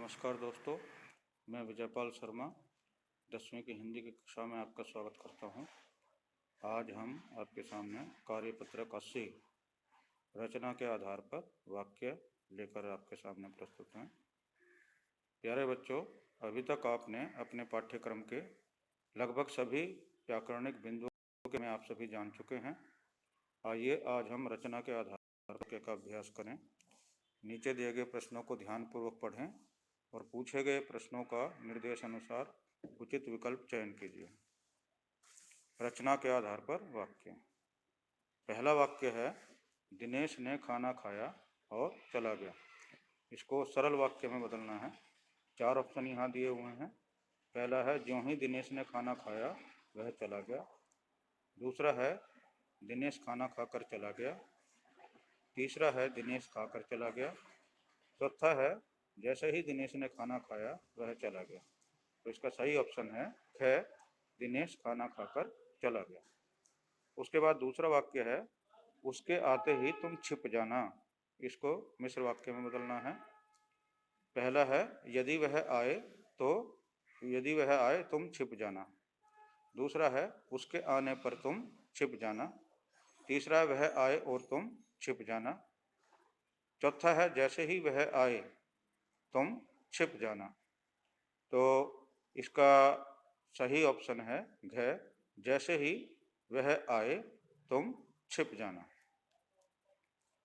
नमस्कार दोस्तों, मैं विजयपाल शर्मा 10वीं की हिंदी की कक्षा में आपका स्वागत करता हूं। आज हम आपके सामने कार्यपत्रक 80 रचना के आधार पर वाक्य लेकर आपके सामने प्रस्तुत हैं। प्यारे बच्चों, अभी तक आपने अपने पाठ्यक्रम के लगभग सभी व्याकरणिक बिंदुओं के में आप सभी जान चुके हैं। आइए आज हम रचना के आधार पर का अभ्यास करें। नीचे दिए गए प्रश्नों को ध्यानपूर्वक पढ़ें और पूछे गए प्रश्नों का निर्देश अनुसार उचित विकल्प चयन कीजिए। रचना के आधार पर वाक्य। पहला वाक्य है, दिनेश ने खाना खाया और चला गया। इसको सरल वाक्य में बदलना है। 4 ऑप्शन यहाँ दिए हुए हैं। पहला है, ज्यों ही दिनेश ने खाना खाया वह चला गया। दूसरा है, दिनेश खाना खाकर चला गया। तीसरा है, दिनेश खाकर चला गया। चौथा है, जैसे ही दिनेश ने खाना खाया वह चला गया। तो इसका सही ऑप्शन है ख, दिनेश खाना खाकर चला गया। उसके बाद दूसरा वाक्य है, उसके आते ही तुम छिप जाना। इसको मिश्र वाक्य में बदलना है। पहला है, यदि वह आए तुम छिप जाना। दूसरा है, उसके आने पर तुम छिप जाना। तीसरा है, वह आए और तुम छिप जाना। चौथा है, जैसे ही वह आए तुम छिप जाना। तो इसका सही ऑप्शन है घ, जैसे ही वह आए तुम छिप जाना।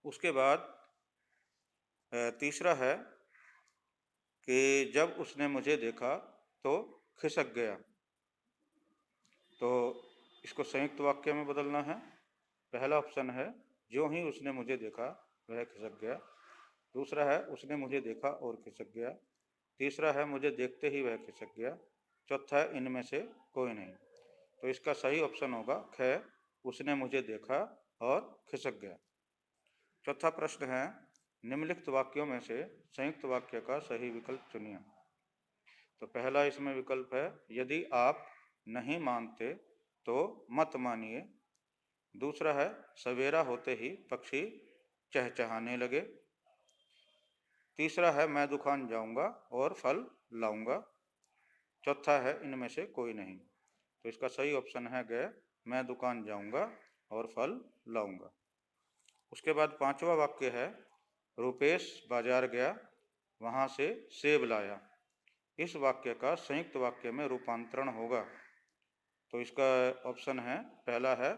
उसके बाद तीसरा है कि जब उसने मुझे देखा तो खिसक गया। तो इसको संयुक्त वाक्य में बदलना है। पहला ऑप्शन है, ज्यों ही उसने मुझे देखा वह खिसक गया। दूसरा है, उसने मुझे देखा और खिसक गया। तीसरा है, मुझे देखते ही वह खिसक गया। चौथा है, इनमें से कोई नहीं। तो इसका सही ऑप्शन होगा ख, उसने मुझे देखा और खिसक गया। चौथा प्रश्न है, निम्नलिखित वाक्यों में से संयुक्त वाक्य का सही विकल्प चुनिए। तो पहला इसमें विकल्प है, यदि आप नहीं मानते तो मत मानिए। दूसरा है, सवेरा होते ही पक्षी चहचहाने लगे। तीसरा है, मैं दुकान जाऊंगा और फल लाऊंगा। चौथा है, इनमें से कोई नहीं। तो इसका सही ऑप्शन है ग, मैं दुकान जाऊंगा और फल लाऊंगा। उसके बाद पांचवा वाक्य है, रुपेश बाजार गया वहां से सेब लाया। इस वाक्य का संयुक्त वाक्य में रूपांतरण होगा। तो इसका ऑप्शन है, पहला है,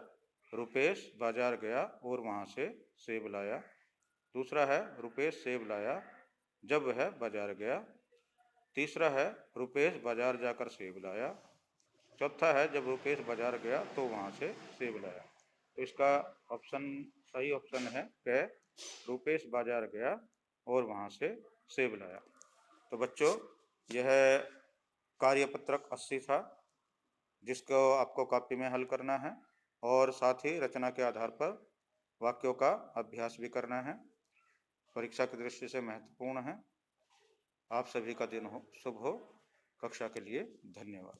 रुपेश बाजार गया और वहां से सेब लाया। दूसरा है, रुपेश सेब लाया जब वह बाजार गया। तीसरा है, रुपेश बाजार जाकर सेब लाया। चौथा है, जब रुपेश बाजार गया तो वहां से सेब लाया। तो इसका सही ऑप्शन है क, रुपेश बाजार गया और वहां से सेब लाया। तो बच्चों, यह कार्यपत्रक 80 था, जिसको आपको कॉपी में हल करना है और साथ ही रचना के आधार पर वाक्यों का अभ्यास भी करना है। परीक्षा की दृष्टि से महत्वपूर्ण है। आप सभी का दिन शुभ हो। कक्षा के लिए धन्यवाद।